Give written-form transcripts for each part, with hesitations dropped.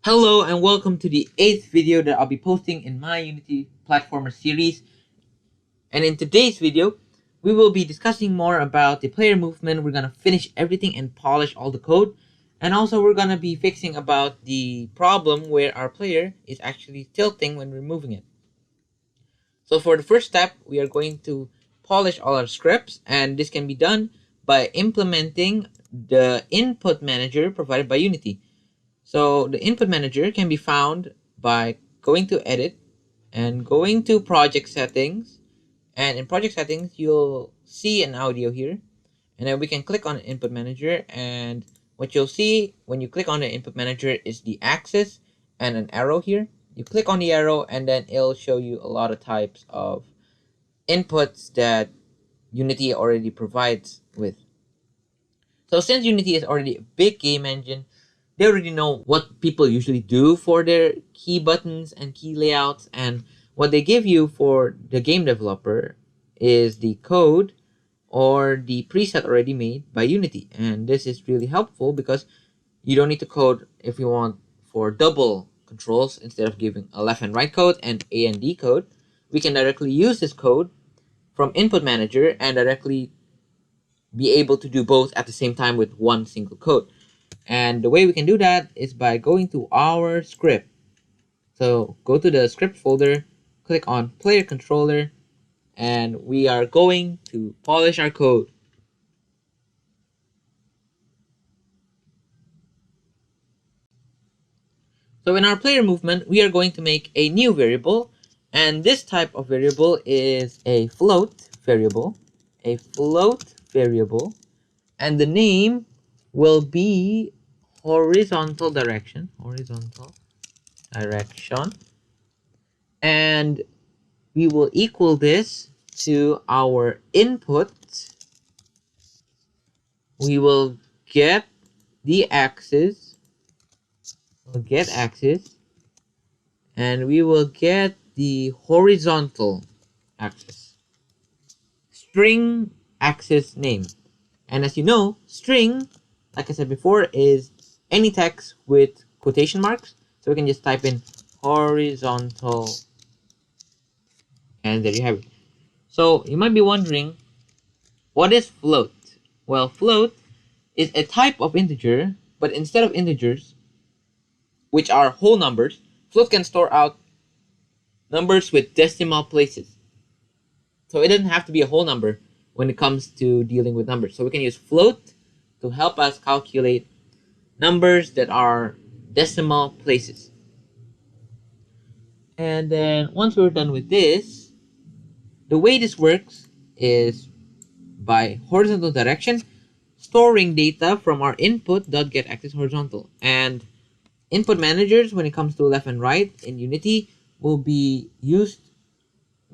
Hello and welcome to the 8th video that I'll be posting in my Unity Platformer series. And in today's video, we will be discussing more about the player movement. We're going to finish everything and polish all the code. And also we're going to be fixing about the problem where our player is actually tilting when we're moving it. So for the first step, we are going to polish all our scripts, and this can be done by implementing the input manager provided by Unity. So the input manager can be found by going to edit and going to project settings, and in project settings you'll see an audio here, and then we can click on input manager, and what you'll see when you click on the input manager is the axis and an arrow here. You click on the arrow and then it'll show you a lot of types of inputs that Unity already provides with. So since Unity is already a big game engine, they already know what people usually do for their key buttons and key layouts, and what they give you for the game developer is the code or the preset already made by Unity. And this is really helpful because you don't need to code if you want for double controls. Instead of giving a left and right code and A and D code, we can directly use this code from input manager and directly be able to do both at the same time with one single code. And the way we can do that is by going to our script. So go to the script folder, click on player controller, and we are going to polish our code. So in our player movement, we are going to make a new variable, and this type of variable is a float variable, and the name will be horizontal direction, and we will equal this to our input. We will get the axis, and we will get the horizontal axis. String axis name. And as you know, string, like I said before, is any text with quotation marks. So we can just type in horizontal, and there you have it. So you might be wondering, what is float? Well, float is a type of integer, but instead of integers, which are whole numbers, float can store out numbers with decimal places. So it doesn't have to be a whole number when it comes to dealing with numbers. So we can use float to help us calculate numbers that are decimal places. And then once we're done with this, the way this works is by horizontal direction, storing data from our input.getAxis horizontal. And input managers, when it comes to left and right in Unity, will be used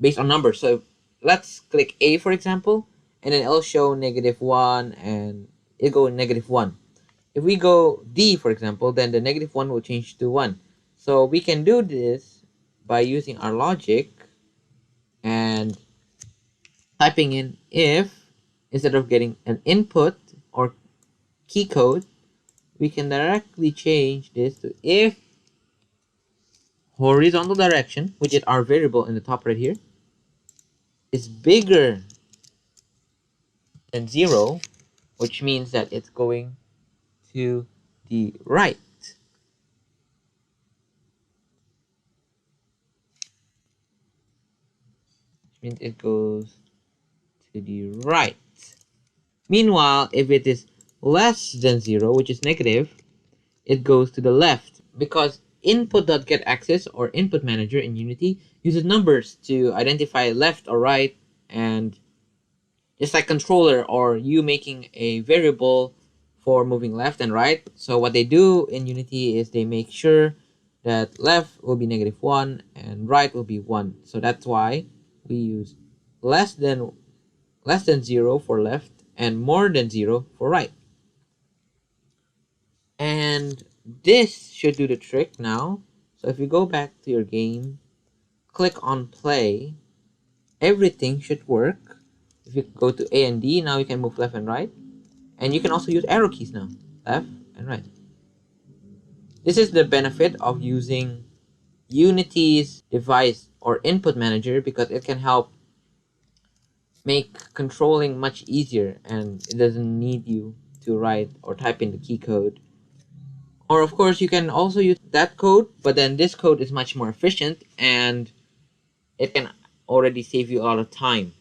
based on numbers. So let's click A, for example, and then it'll show -1 and it'll go -1. If we go D, for example, then the -1 will change to 1. So we can do this by using our logic and typing in if, instead of getting an input or key code, we can directly change this to if horizontal direction, which is our variable in the top right here, is bigger than 0, which means that it's going to the right. Which means it goes to the right. Meanwhile, if it is less than 0, which is negative, it goes to the left, because input.getAxis or input manager in Unity uses numbers to identify left or right, and just like controller or you making a variable for moving left and right. So what they do in Unity is they make sure that left will be -1 and right will be 1. So that's why we use less than 0 for left and more than 0 for right. And this should do the trick now. So if you go back to your game, click on play, everything should work. If you go to A and D, now you can move left and right. And you can also use arrow keys now, left and right. This is the benefit of using Unity's device or input manager, because it can help make controlling much easier, and it doesn't need you to write or type in the key code. Or of course you can also use that code, but then this code is much more efficient and it can already save you a lot of time.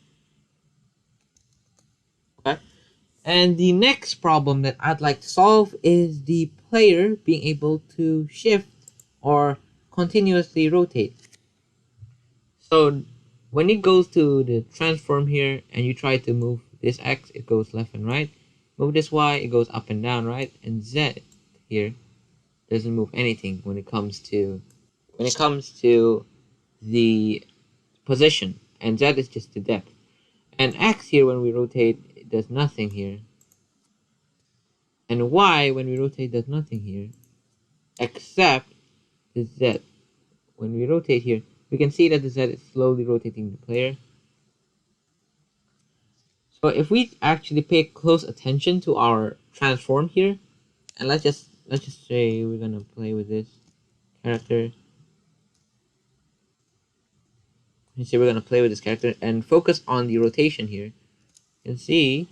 Okay? And the next problem that I'd like to solve is the player being able to shift or continuously rotate. So when it goes to the transform here and you try to move this X, it goes left and right. Move this Y, it goes up and down, right? And Z here doesn't move anything when it comes to the position, and Z is just the depth. And X here, when we rotate, it does nothing here. And Y, when we rotate, does nothing here, except the Z. When we rotate here, we can see that the Z is slowly rotating the player. So if we actually pay close attention to our transform here, and let's just say we're gonna play with this character. Let's say we're gonna play with this character and focus on the rotation here. You can see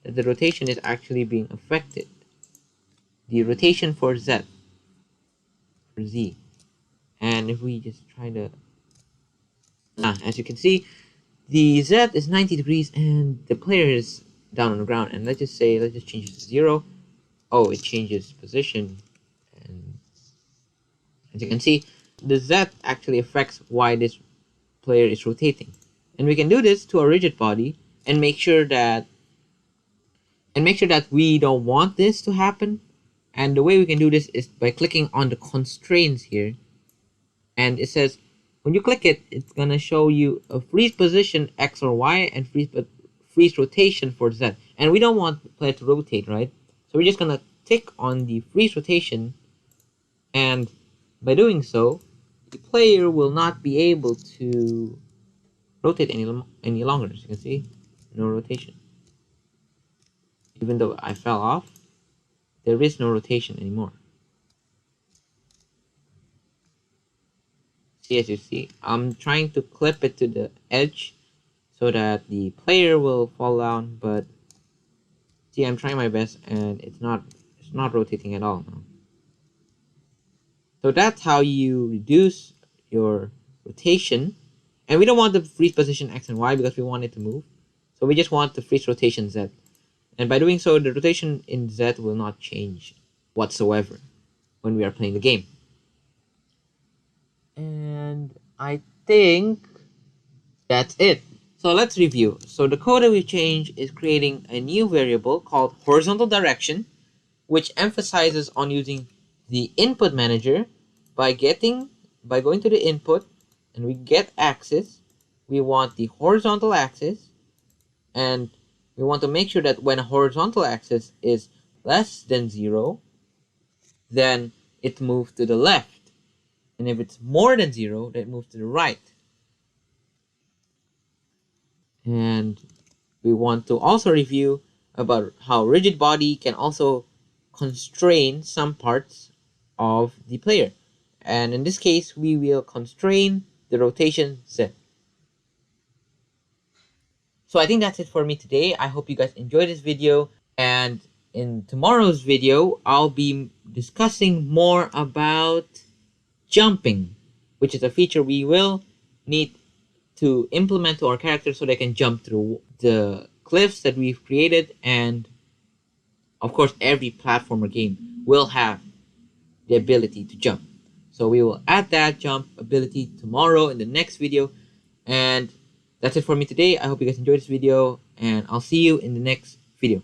that the rotation is actually being affected. The rotation for Z, and if we just try to, as you can see, the Z is 90 degrees and the player is down on the ground. And let's just change it to 0. Oh, it changes position, and as you can see, the Z actually affects why this player is rotating. And we can do this to a rigid body and make sure that we don't want this to happen. And the way we can do this is by clicking on the constraints here, and it says when you click it, it's gonna show you a freeze position X or Y and freeze rotation for Z. And we don't want the player to rotate, right? So we're just gonna tick on the freeze rotation, and by doing so, the player will not be able to rotate any longer. As you can see, no rotation. Even though I fell off, there is no rotation anymore. See, as you see, I'm trying to clip it to the edge so that the player will fall down, but see, I'm trying my best and it's not rotating at all now. So that's how you reduce your rotation. And we don't want the freeze position X and Y because we want it to move. So we just want the freeze rotation Z. And by doing so, the rotation in Z will not change whatsoever when we are playing the game. And I think that's it. So let's review. So the code that we changed is creating a new variable called horizontal direction, which emphasizes on using the input manager by going to the input, and we get axis. We want the horizontal axis, and we want to make sure that when a horizontal axis is less than 0, then it moves to the left. And if it's more than 0, then it moves to the right. And we want to also review about how rigid body can also constrain some parts of the player. And in this case, we will constrain the rotation Z. So I think that's it for me today. I hope you guys enjoyed this video. And in tomorrow's video, I'll be discussing more about jumping, which is a feature we will need to implement to our characters so they can jump through the cliffs that we've created. And of course, every platformer game will have the ability to jump. So we will add that jump ability tomorrow in the next video. And that's it for me today. I hope you guys enjoyed this video, and I'll see you in the next video.